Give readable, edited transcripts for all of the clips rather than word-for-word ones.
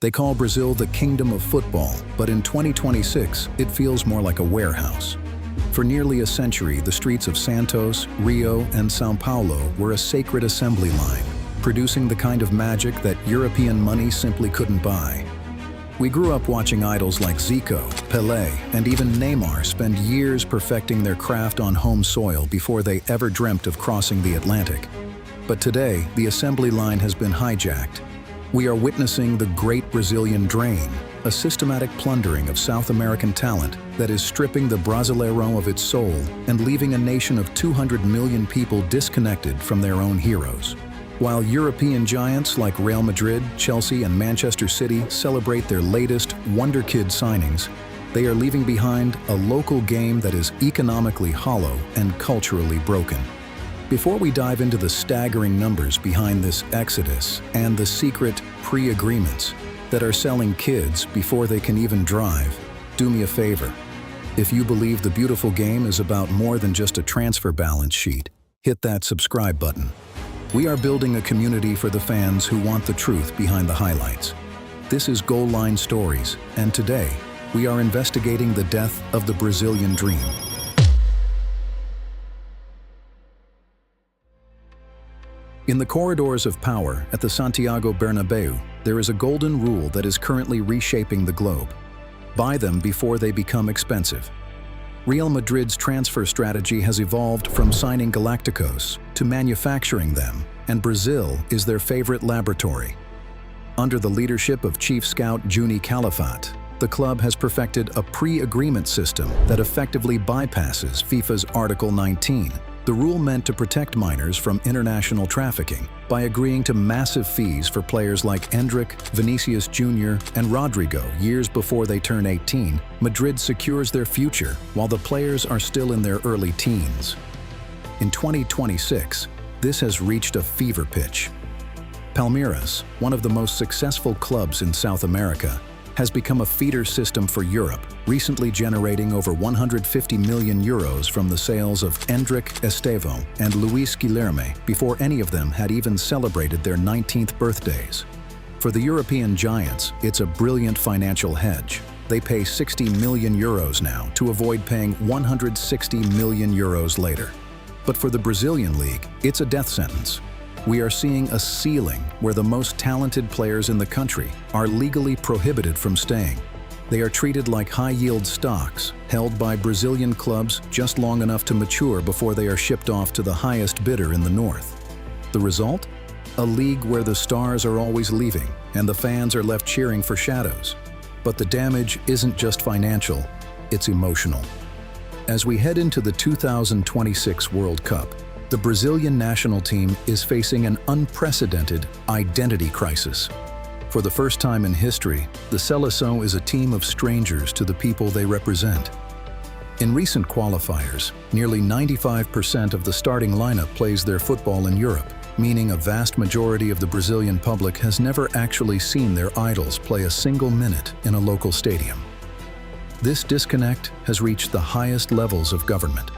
They call Brazil the kingdom of football, but in 2026, it feels more like a warehouse. For nearly a century, the streets of Santos, Rio, and São Paulo were a sacred assembly line, producing the kind of magic that European money simply couldn't buy. We grew up watching idols like Zico, Pelé, and even Neymar spend years perfecting their craft on home soil before they ever dreamt of crossing the Atlantic. But today, the assembly line has been hijacked. We are witnessing the Great Brazilian Drain, a systematic plundering of South American talent that is stripping the Brasileirão of its soul and leaving a nation of 200 million people disconnected from their own heroes. While European giants like Real Madrid, Chelsea, and Manchester City celebrate their latest Wonder Kid signings, they are leaving behind a local game that is economically hollow and culturally broken. Before we dive into the staggering numbers behind this exodus and the secret pre-agreements that are selling kids before they can even drive, do me a favor. If you believe the beautiful game is about more than just a transfer balance sheet, hit that subscribe button. We are building a community for the fans who want the truth behind the highlights. This is GoalLine Stories, and today, we are investigating the death of the Brazilian dream. In the corridors of power at the Santiago Bernabéu, there is a golden rule that is currently reshaping the globe. Buy them before they become expensive. Real Madrid's transfer strategy has evolved from signing Galacticos to manufacturing them, and Brazil is their favorite laboratory. Under the leadership of Chief Scout Juni Calafat, the club has perfected a pre-agreement system that effectively bypasses FIFA's Article 19, the rule meant to protect minors from international trafficking. By agreeing to massive fees for players like Endrick, Vinicius Jr., and Rodrigo years before they turn 18, Madrid secures their future while the players are still in their early teens. In 2026, this has reached a fever pitch. Palmeiras, one of the most successful clubs in South America, has become a feeder system for Europe, recently generating over 150 million euros from the sales of Endrick, Estêvão, and Luis Guilherme before any of them had even celebrated their 19th birthdays. For the European giants, it's a brilliant financial hedge. They pay 60 million euros now to avoid paying 160 million euros later. But for the Brazilian league, it's a death sentence. We are seeing a ceiling where the most talented players in the country are legally prohibited from staying. They are treated like high-yield stocks, held by Brazilian clubs just long enough to mature before they are shipped off to the highest bidder in the north. The result? A league where the stars are always leaving and the fans are left cheering for shadows. But the damage isn't just financial, it's emotional. As we head into the 2026 World Cup, the Brazilian national team is facing an unprecedented identity crisis. For the first time in history, the Seleção is a team of strangers to the people they represent. In recent qualifiers, nearly 95% of the starting lineup plays their football in Europe, meaning a vast majority of the Brazilian public has never actually seen their idols play a single minute in a local stadium. This disconnect has reached the highest levels of government.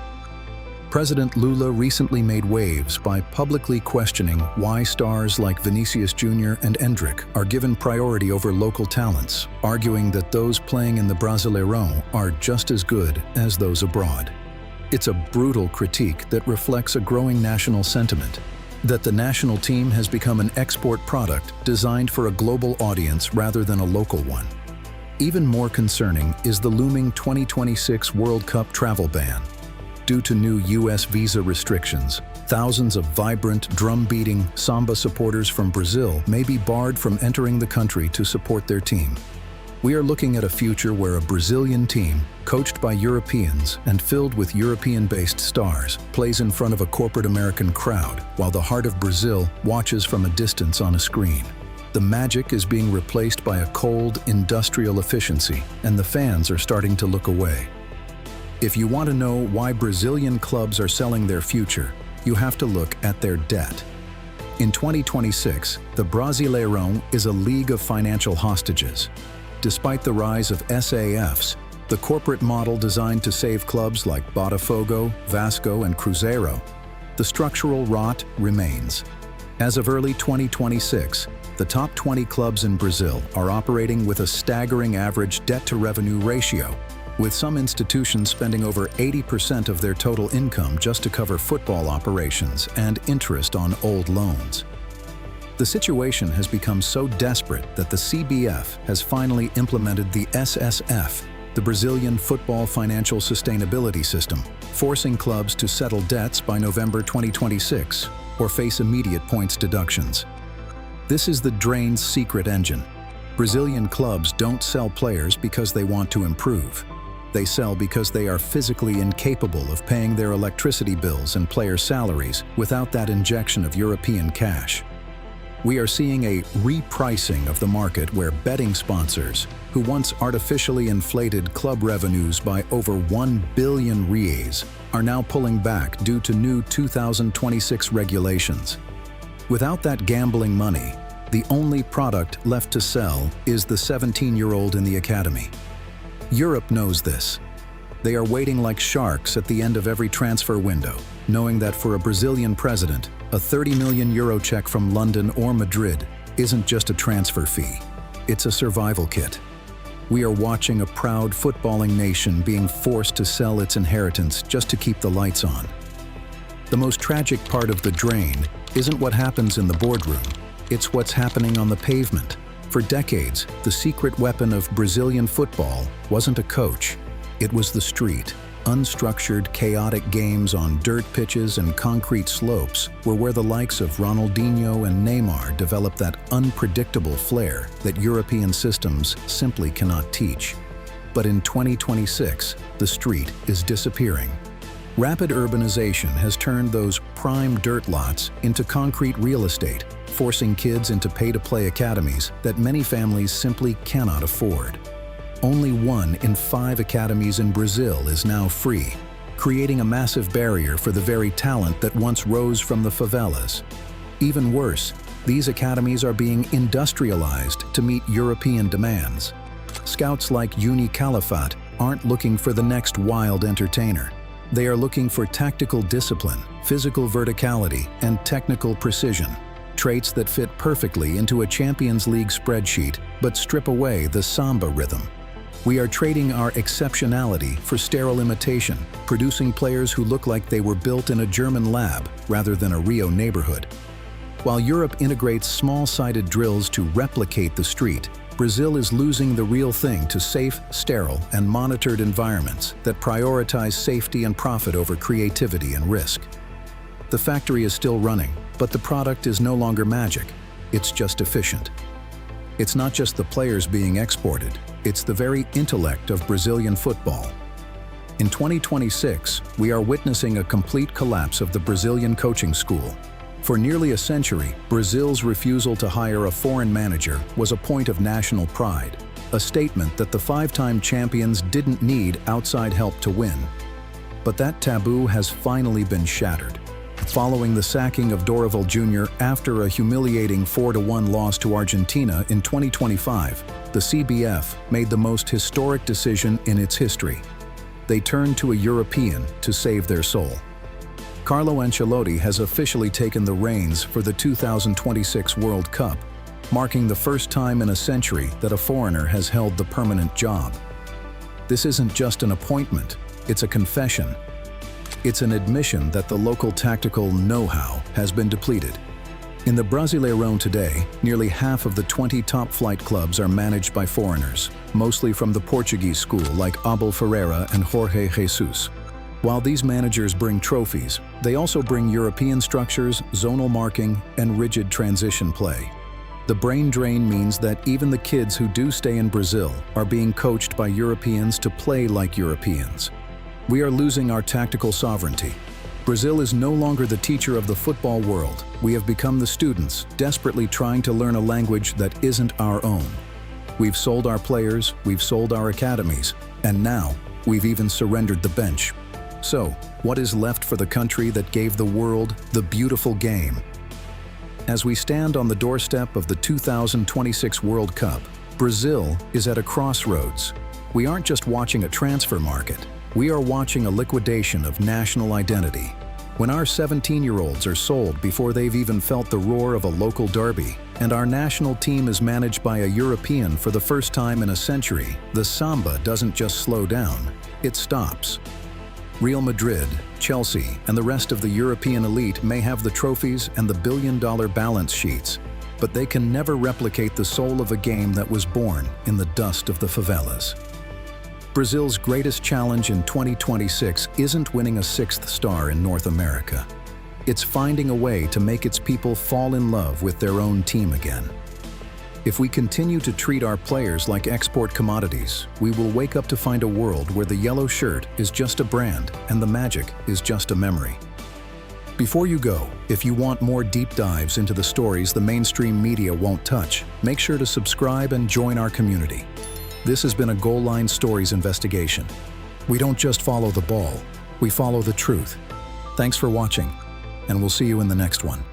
President Lula recently made waves by publicly questioning why stars like Vinicius Jr. and Endrick are given priority over local talents, arguing that those playing in the Brasileirão are just as good as those abroad. It's a brutal critique that reflects a growing national sentiment, that the national team has become an export product designed for a global audience rather than a local one. Even more concerning is the looming 2026 World Cup travel ban. Due to new U.S. visa restrictions, thousands of vibrant, drum-beating samba supporters from Brazil may be barred from entering the country to support their team. We are looking at a future where a Brazilian team, coached by Europeans and filled with European-based stars, plays in front of a corporate American crowd, while the heart of Brazil watches from a distance on a screen. The magic is being replaced by a cold, industrial efficiency, and the fans are starting to look away. If you want to know why Brazilian clubs are selling their future, you have to look at their debt. In 2026, the Brasileirão is a league of financial hostages. Despite the rise of SAFs, the corporate model designed to save clubs like Botafogo, Vasco, and Cruzeiro, the structural rot remains. As of early 2026, the top 20 clubs in Brazil are operating with a staggering average debt-to-revenue ratio, with some institutions spending over 80% of their total income just to cover football operations and interest on old loans. The situation has become so desperate that the CBF has finally implemented the SSF, the Brazilian Football Financial Sustainability System, forcing clubs to settle debts by November 2026 or face immediate points deductions. This is the drain's secret engine. Brazilian clubs don't sell players because they want to improve. They sell because they are physically incapable of paying their electricity bills and player salaries without that injection of European cash. We are seeing a repricing of the market where betting sponsors, who once artificially inflated club revenues by over 1 billion reais, are now pulling back due to new 2026 regulations. Without that gambling money, the only product left to sell is the 17-year-old in the academy. Europe knows this. They are waiting like sharks at the end of every transfer window, knowing that for a Brazilian president, a 30 million euro check from London or Madrid isn't just a transfer fee. It's a survival kit. We are watching a proud footballing nation being forced to sell its inheritance just to keep the lights on. The most tragic part of the drain isn't what happens in the boardroom. It's what's happening on the pavement. For decades, the secret weapon of Brazilian football wasn't a coach. It was the street. Unstructured, chaotic games on dirt pitches and concrete slopes were where the likes of Ronaldinho and Neymar developed that unpredictable flair that European systems simply cannot teach. But in 2026, the street is disappearing. Rapid urbanization has turned those prime dirt lots into concrete real estate, forcing kids into pay-to-play academies that many families simply cannot afford. Only 1 in 5 academies in Brazil is now free, creating a massive barrier for the very talent that once rose from the favelas. Even worse, these academies are being industrialized to meet European demands. Scouts like Uni Califat aren't looking for the next wild entertainer. They are looking for tactical discipline, physical verticality, and technical precision. Traits that fit perfectly into a Champions League spreadsheet but strip away the samba rhythm. We are trading our exceptionality for sterile imitation, producing players who look like they were built in a German lab rather than a Rio neighborhood. While Europe integrates small-sided drills to replicate the street, Brazil is losing the real thing to safe, sterile, and monitored environments that prioritize safety and profit over creativity and risk. The factory is still running, but the product is no longer magic. It's just efficient. It's not just the players being exported, it's the very intellect of Brazilian football. In 2026, we are witnessing a complete collapse of the Brazilian coaching school. For nearly a century, Brazil's refusal to hire a foreign manager was a point of national pride, a statement that the 5-time champions didn't need outside help to win. But that taboo has finally been shattered. Following the sacking of Dorival Jr. after a humiliating 4-1 loss to Argentina in 2025, the CBF made the most historic decision in its history. They turned to a European to save their soul. Carlo Ancelotti has officially taken the reins for the 2026 World Cup, marking the first time in a century that a foreigner has held the permanent job. This isn't just an appointment, it's a confession. It's an admission that the local tactical know-how has been depleted. In the Brasileirão today, nearly half of the 20 top-flight clubs are managed by foreigners, mostly from the Portuguese school like Abel Ferreira and Jorge Jesus. While these managers bring trophies, they also bring European structures, zonal marking, and rigid transition play. The brain drain means that even the kids who do stay in Brazil are being coached by Europeans to play like Europeans. We are losing our tactical sovereignty. Brazil is no longer the teacher of the football world. We have become the students, desperately trying to learn a language that isn't our own. We've sold our players, we've sold our academies, and now we've even surrendered the bench. So, what is left for the country that gave the world the beautiful game? As we stand on the doorstep of the 2026 World Cup, Brazil is at a crossroads. We aren't just watching a transfer market. We are watching a liquidation of national identity. When our 17-year-olds are sold before they've even felt the roar of a local derby, and our national team is managed by a European for the first time in a century, the samba doesn't just slow down, it stops. Real Madrid, Chelsea, and the rest of the European elite may have the trophies and the billion-dollar balance sheets, but they can never replicate the soul of a game that was born in the dust of the favelas. Brazil's greatest challenge in 2026 isn't winning a sixth star in North America. It's finding a way to make its people fall in love with their own team again. If we continue to treat our players like export commodities, we will wake up to find a world where the yellow shirt is just a brand and the magic is just a memory. Before you go, if you want more deep dives into the stories the mainstream media won't touch, make sure to subscribe and join our community. This has been a GoalLine Stories investigation. We don't just follow the ball, we follow the truth. Thanks for watching, and we'll see you in the next one.